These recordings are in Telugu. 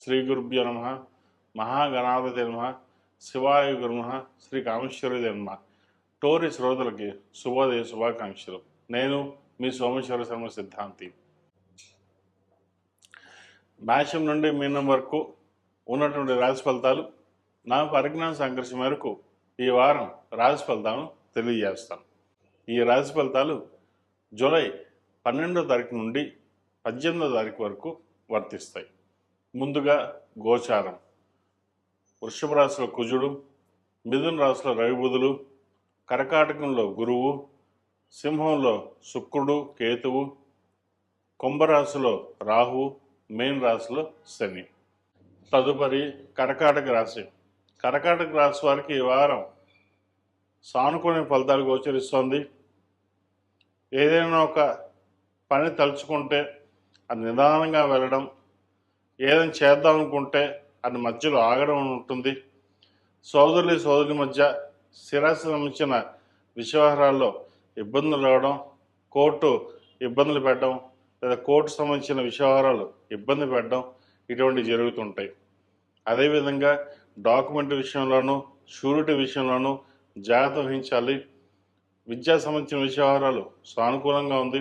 శ్రీ గురుభ్యో నమ. మహాగణాధిపతి నమ. శివాయ గురు నమ. శ్రీ కామేశ్వరి నమ. టోరీ శ్రోతలకి శుభోదయ శుభాకాంక్షలు. నేను మీ సోమేశ్వర శర్మ సిద్ధాంతి. మేషం నుండి మీనం వరకు ఉన్నటువంటి రాశి ఫలితాలు నా పరిజ్ఞాన సంఘర్షణ మేరకు ఈ వారం రాశి ఫలితాలను తెలియజేస్తాను. ఈ రాశి ఫలితాలు జూలై 12వ తారీఖు నుండి 18వ తారీఖు వరకు వర్తిస్తాయి. ముందుగా గోచారం. వృషభ రాశిలో కుజుడు, మిథున రాశిలో రవి బుధులు, కర్కాటకంలో గురువు, సింహంలో శుక్రుడు కేతువు, కుంభరాశిలో రాహువు, మీన రాశిలో శని. తదుపరి కర్కాటక రాశి. కర్కాటక రాశి వారికి ఈ వారం సానుకూల ఫలితాలు గోచరిస్తోంది. ఏదైనా ఒక పని తలుచుకుంటే అది నిదానంగా వెళ్ళడం, ఏదైనా చేద్దాం అనుకుంటే అది మధ్యలో ఆగడం ఉంటుంది. సోదరుల మధ్య స్థిరాస్తి సంబంధించిన విషయవహారాల్లో ఇబ్బందులు రావడం, కోర్టు ఇబ్బందులు పెట్టడం, లేదా కోర్టు సంబంధించిన విషయవహారాలు ఇబ్బంది పెట్టడం, ఇటువంటివి జరుగుతుంటాయి. అదేవిధంగా డాక్యుమెంట్ విషయంలోనూ షూరిటీ విషయంలోనూ జాగ్రత్త వహించాలి. విద్యా సంబంధించిన విషయవహారాలు సానుకూలంగా ఉంది.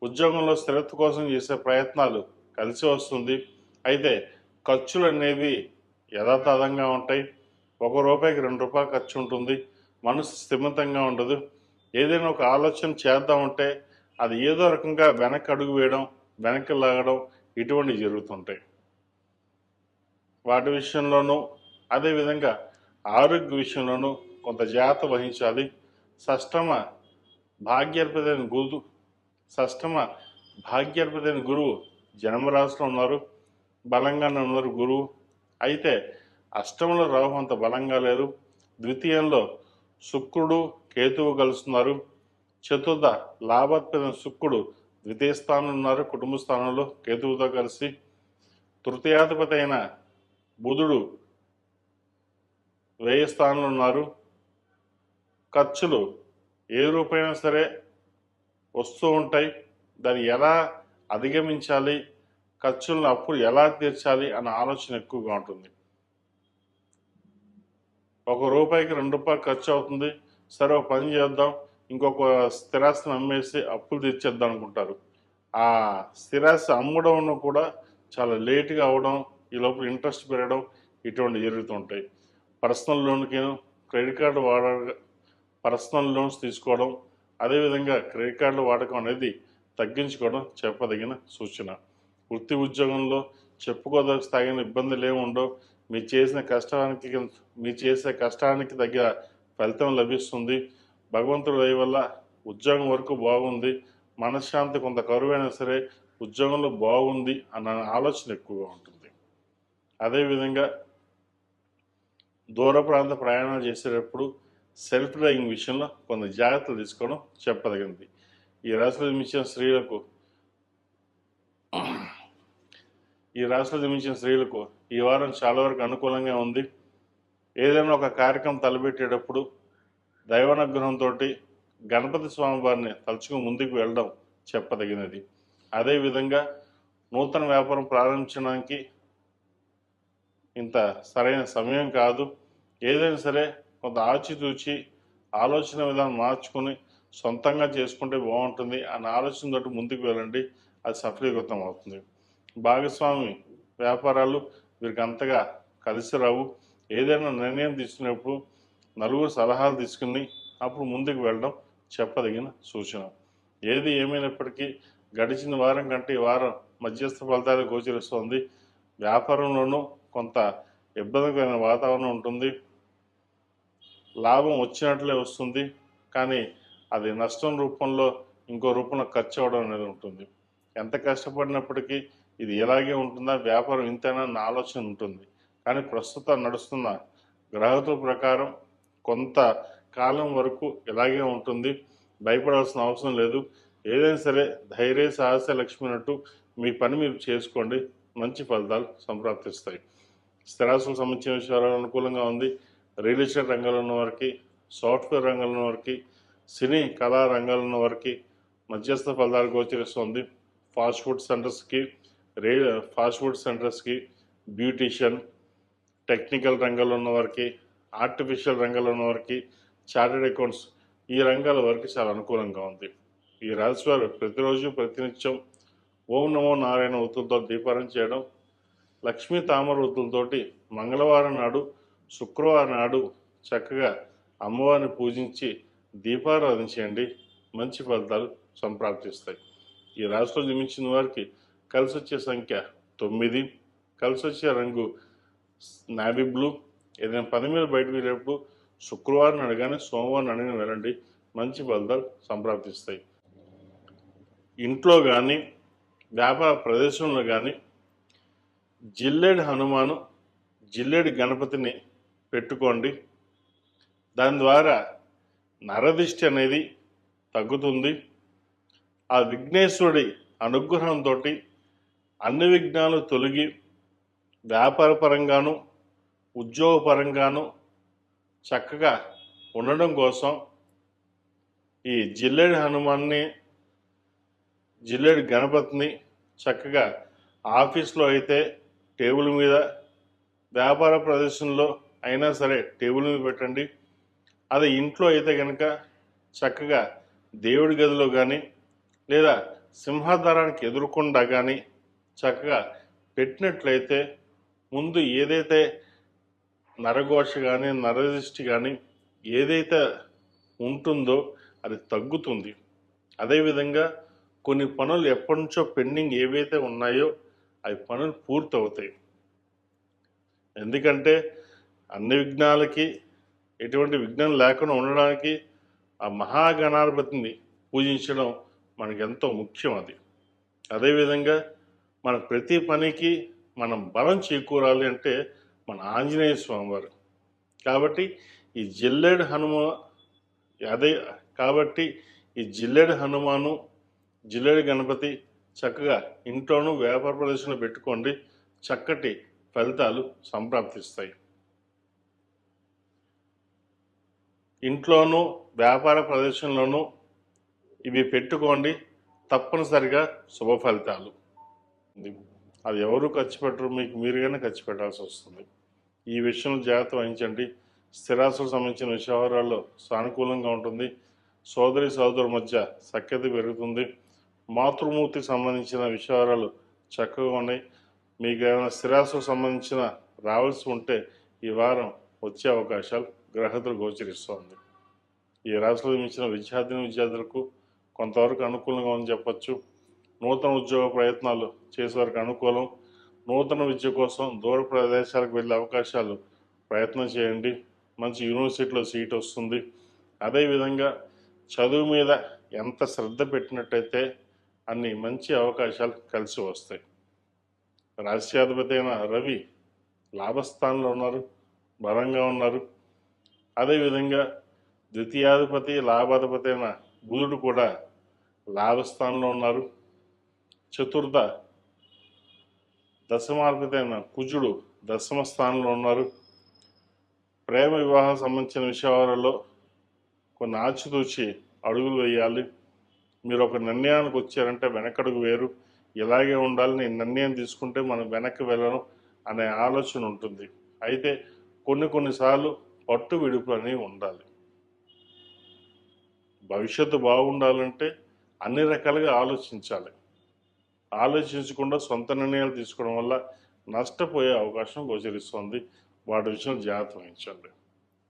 ఉద్యోగంలో స్థిరత్వం కోసం చేసే ప్రయత్నాలు కలిసి వస్తుంది. అయితే ఖర్చులు అనేవి యథాతథంగా ఉంటాయి. ₹1కి ₹2 ఖర్చు ఉంటుంది. మనసు స్థిమితంగా ఉండదు. ఏదైనా ఒక ఆలోచన చేద్దామంటే అది ఏదో రకంగా వెనక్కి అడుగు వేయడం, వెనక్కి లాగడం, ఇటువంటివి జరుగుతుంటాయి. వాటి విషయంలోనూ అదేవిధంగా ఆరోగ్య విషయంలోనూ కొంత జాగ్రత్త వహించాలి. షష్టమ భాగ్యాధిపతి గురువు జన్మరాశిలో ఉన్నారు, బలంగానే ఉన్నారు గురువు. అయితే అష్టమంలో రాహు అంత బలంగా లేరు. ద్వితీయంలో శుక్రుడు కేతువు కలుస్తున్నారు. చతుర్థ లాభాధిపతి శుక్రుడు ద్వితీయ స్థానంలో ఉన్నారు, కుటుంబ స్థానంలో కేతువుతో కలిసి. తృతీయాధిపతి అయిన బుధుడు వ్యయ స్థానంలో ఉన్నారు. ఖర్చులు ఏ రూపైనా సరే వస్తూ ఉంటాయి. దాన్ని ఎలా అధిగమించాలి, ఖర్చులను అప్పులు ఎలా తీర్చాలి అన్న ఆలోచన ఎక్కువగా ఉంటుంది. ₹1కి ₹2 ఖర్చు అవుతుంది. సరే ఒక పని చేద్దాం, ఇంకొక స్థిరాస్తిని అమ్మేసి అప్పులు తీర్చేద్దాం అనుకుంటారు. ఆ స్థిరాస్తి అమ్మడం కూడా చాలా లేటుగా అవడం, ఈ లోపల ఇంట్రెస్ట్ పెరగడం, ఇటువంటి జరుగుతుంటాయి. పర్సనల్ లోన్స్ తీసుకోవడం, అదేవిధంగా క్రెడిట్ కార్డుల వాడకం అనేది తగ్గించుకోవడం చెప్పదగిన సూచన. వృత్తి ఉద్యోగంలో చెప్పుకోదగ్గ తగిన ఇబ్బందులు ఏమి ఉండవు. మీరు చేసే కష్టానికి తగ్గ ఫలితం లభిస్తుంది. భగవంతుడి దయ వల్ల ఉద్యోగం వరకు బాగుంది, మనశ్శాంతి కొంత కరువైనా సరే ఉద్యోగంలో బాగుంది అన్న ఆలోచన ఎక్కువగా ఉంటుంది. అదేవిధంగా దూర ప్రాంత ప్రయాణాలు చేసేటప్పుడు సెల్ఫ్ డ్రైవింగ్ విషయంలో కొంత జాగ్రత్తలు తీసుకోవడం చెప్పదగినది. ఈ రాశిలో జన్మించిన స్త్రీలకు ఈ వారం చాలా వరకు అనుకూలంగా ఉంది. ఏదైనా ఒక కార్యక్రమం తలపెట్టేటప్పుడు దైవానుగ్రహంతో గణపతి స్వామి వారిని తలుచుకుని ముందుకు వెళ్ళడం చెప్పదగినది. అదేవిధంగా నూతన వ్యాపారం ప్రారంభించడానికి ఇంత సరైన సమయం కాదు. ఏదైనా సరే కొంత ఆచితూచి ఆలోచన విధానం మార్చుకొని సొంతంగా చేసుకుంటే బాగుంటుంది అన్న ఆలోచనతో ముందుకు వెళ్ళండి, అది సఫలీకృతం అవుతుంది. భాగస్వామి వ్యాపారాలు వీరికి అంతగా కలిసి రావు. ఏదైనా నిర్ణయం తీసుకునేప్పుడు నలుగురు సలహాలు తీసుకుని అప్పుడు ముందుకు వెళ్ళడం చెప్పదగిన సూచన. ఏది ఏమైనప్పటికీ గడిచిన వారం కంటే ఈ వారం మధ్యస్థ ఫలితాలు గోచరిస్తోంది. వ్యాపారంలోనూ కొంత ఇబ్బందికరమైన వాతావరణం ఉంటుంది. లాభం వచ్చినట్లే వస్తుంది, కానీ అది నష్టం రూపంలో ఇంకో రూపంలో ఖర్చు అవడం అనేది ఉంటుంది. ఎంత కష్టపడినప్పటికీ ఇది ఇలాగే ఉంటుందా, వ్యాపారం ఇంతేనా అన్న ఆలోచన ఉంటుంది. కానీ ప్రస్తుతం నడుస్తున్న గ్రహతుల ప్రకారం కొంత కాలం వరకు ఇలాగే ఉంటుంది. భయపడాల్సిన అవసరం లేదు. ఏదైనా సరే ధైర్య సాహస లక్ష్మి అన్నట్టు మీ పని మీరు చేసుకోండి, మంచి ఫలితాలు సంప్రాప్తిస్తాయి. స్థిరాస్తులకు సంబంధించిన విషయాలు అనుకూలంగా ఉంది. రియల్ ఎస్టేట్ రంగంలో ఉన్న వారికి, సాఫ్ట్వేర్ రంగంలో ఉన్న వారికి, సినీ కళా రంగాల్లో ఉన్న వారికి మధ్యస్థ ఫలితాలు గోచరిస్తుంది. ఫాస్ట్ ఫుడ్ సెంటర్స్కి బ్యూటీషియన్, టెక్నికల్ రంగంలో ఉన్నవారికి, ఆర్టిఫిషియల్ రంగంలో ఉన్నవారికి, చార్టెడ్ అకౌంట్స్ ఈ రంగాల వారికి చాలా అనుకూలంగా ఉంది. ఈ రాశివారు ప్రతిరోజు ప్రతినిత్యం ఓం నమో నారాయణ ఒత్తులతో దీపారాధన చేయడం, లక్ష్మీ తామర ఒత్తులతోటి మంగళవారం నాడు, శుక్రవారం నాడు చక్కగా అమ్మవారిని పూజించి దీపారాధన చేయండి. మంచి ఫలితాలు సంప్రాప్తిస్తాయి. ఈ రాశిలో జన్మించిన వారికి కలిసి వచ్చే సంఖ్య 9, కలిసి వచ్చే రంగు నావీ బ్లూ. ఏదైనా పని మీద బయటకు వెళ్ళేటప్పుడు శుక్రవారం అడగానే సోమవారం అడిగిన వెళ్ళండి, మంచి ఫలితాలు సంప్రాప్తిస్తాయి. ఇంట్లో కానీ వ్యాపార ప్రదేశంలో కానీ జిల్లేడు హనుమాను, జిల్లేడు గణపతిని పెట్టుకోండి. దాని ద్వారా నరదిష్టి అనేది తగ్గుతుంది. ఆ విఘ్నేశ్వరుడి అనుగ్రహంతో అన్ని విఘ్నాలు తొలగి వ్యాపారపరంగాను ఉద్యోగపరంగాను చక్కగా ఉండడం కోసం ఈ జిల్లేడు హనుమాన్ని, జిల్లేడు గణపతిని చక్కగా ఆఫీస్లో అయితే టేబుల్ మీద, వ్యాపార ప్రదేశంలో అయినా సరే టేబుల్ మీద పెట్టండి. అదే ఇంట్లో అయితే కనుక చక్కగా దేవుడి గదిలో కానీ లేదా సింహాద్వారానికి ఎదురుకుండా కానీ చక్కగా పెట్టినట్లయితే ముందు ఏదైతే నరఘోష కానీ నరదృష్టి కానీ ఏదైతే ఉంటుందో అది తగ్గుతుంది. అదేవిధంగా కొన్ని పనులు ఎప్పటి నుంచో పెండింగ్ ఏవైతే ఉన్నాయో అవి పనులు పూర్తవుతాయి. ఎందుకంటే అన్ని విఘ్నాలకి ఎటువంటి విఘ్నం లేకుండా ఉండడానికి ఆ మహాగణాధిపతిని పూజించడం మనకు ఎంతో ముఖ్యం. అది అదేవిధంగా మన ప్రతి పనికి మనం బలం చేకూరాలి అంటే మన ఆంజనేయ స్వామివారు. కాబట్టి ఈ జిల్లేడు హనుమాను, జిల్లేడు గణపతి చక్కగా ఇంట్లోనూ వ్యాపార ప్రదేశంలో పెట్టుకోండి, చక్కటి ఫలితాలు సంప్రాప్తిస్తాయి. ఇంట్లోనూ వ్యాపార ప్రదేశంలోనూ ఇవి పెట్టుకోండి, తప్పనిసరిగా శుభ ఫలితాలు. అది ఎవరు ఖర్చు పెట్టరు, మీకు మీరుగానే ఖర్చు పెట్టాల్సి వస్తుంది. ఈ విషయంలో జాగ్రత్త వహించండి. స్థిరాస్తులకు సంబంధించిన విషయాలలో సానుకూలంగా ఉంటుంది. సోదరి సోదరుల మధ్య సఖ్యత పెరుగుతుంది. మాతృమూర్తికి సంబంధించిన విషయాలు చక్కగా ఉన్నాయి. మీకు ఏమైనా స్థిరాస్తులకు సంబంధించిన రావాల్సి ఉంటే ఈ వారం వచ్చే అవకాశాలు గ్రహతులు గోచరిస్తోంది. ఈ రాశిలో జన్మించిన విద్యార్థులకు కొంతవరకు అనుకూలంగా ఉందని చెప్పచ్చు. నూతన ఉద్యోగ ప్రయత్నాలు చేసేవారికి అనుకూలం. నూతన విద్య కోసం దూర ప్రదేశాలకు వెళ్ళే అవకాశాలు ప్రయత్నం చేయండి. మంచి యూనివర్సిటీలో సీట్ వస్తుంది. అదేవిధంగా చదువు మీద ఎంత శ్రద్ధ పెట్టినట్టయితే అన్ని మంచి అవకాశాలు కలిసి వస్తాయి. రాష్ట్రాధిపతి అయిన రవి లాభస్థానంలో ఉన్నారు, బలంగా ఉన్నారు. అదేవిధంగా ద్వితీయాధిపతి లాభాధిపతి అయిన బుధుడు కూడా లాభస్థానంలో ఉన్నారు. చతుర్థ దశమాధిపతి అయిన కుజుడు దశమ స్థానంలో ఉన్నారు. ప్రేమ వివాహం సంబంధించిన విషయాలలో కొన్ని ఆచితూచి అడుగులు వేయాలి. మీరు ఒక నిర్ణయానికి వచ్చారంటే వెనకడుగు వేరు, ఇలాగే ఉండాలి, నేను నిర్ణయం తీసుకుంటే మనం వెనక్కి వెళ్ళను అనే ఆలోచన ఉంటుంది. అయితే కొన్నిసార్లు పట్టు విడుపులు అనేవి ఉండాలి. భవిష్యత్తు బాగుండాలంటే అన్ని రకాలుగా ఆలోచించాలి. ఆలోచించకుండా సొంత నిర్ణయాలు తీసుకోవడం వల్ల నష్టపోయే అవకాశం గోచరిస్తుంది. వాటి విషయంలో జాగ్రత్త వహించండి.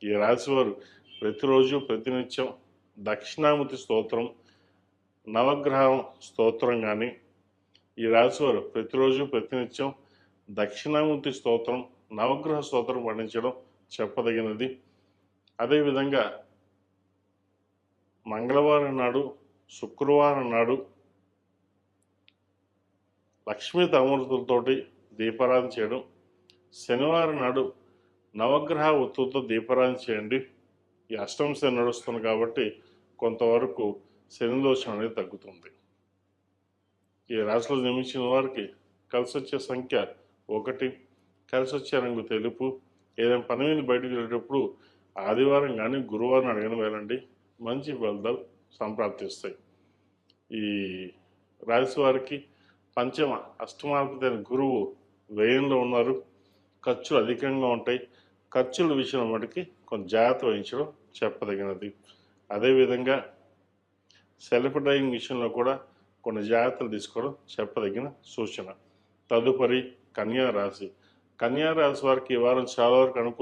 ఈ రాశివారు ప్రతిరోజు ప్రతినిత్యం దక్షిణామూర్తి స్తోత్రం, నవగ్రహం స్తోత్రం కానీ, ఈ రాశివారు ప్రతిరోజు ప్రతినిత్యం దక్షిణామూర్తి స్తోత్రం, నవగ్రహ స్తోత్రం పఠించడం చెప్పదగినది. అదేవిధంగా మంగళవారం నాడు, శుక్రవారం నాడు లక్ష్మీ తామూర్తులతోటి దీపారాధన చేయడం, శనివారం నాడు నవగ్రహ ఒత్తులతో దీపారాధన చేయండి. ఈ అష్టమ శని నడుస్తుంది కాబట్టి కొంతవరకు శని దోషం అనేది తగ్గుతుంది. ఈ రాశిలో జన్మించిన వారికి కలిసి వచ్చే సంఖ్య 1, కలిసి వచ్చే రంగు తెలుపు. ఏదైనా పని మీద బయటకు వెళ్ళేటప్పుడు ఆదివారం కానీ గురువారం అడిగిన వెళ్ళండి, మంచి ఫలితాలు సంప్రాప్తిస్తాయి. ఈ రాశి వారికి పంచమ అష్టమాధిపతి గురువు వ్యయంలో ఉన్నారు, ఖర్చులు అధికంగా ఉంటాయి. ఖర్చుల విషయం మటుకి కొంచెం జాగ్రత్త వహించడం చెప్పదగినది. అదేవిధంగా సెల్ఫ్ డ్రైవింగ్ విషయంలో కూడా కొన్ని జాగ్రత్తలు తీసుకోవడం చెప్పదగిన సూచన. తదుపరి కన్యా రాశి. కన్యా రాశి వారికి ఈ వారం చాలా వరకు అనుకూల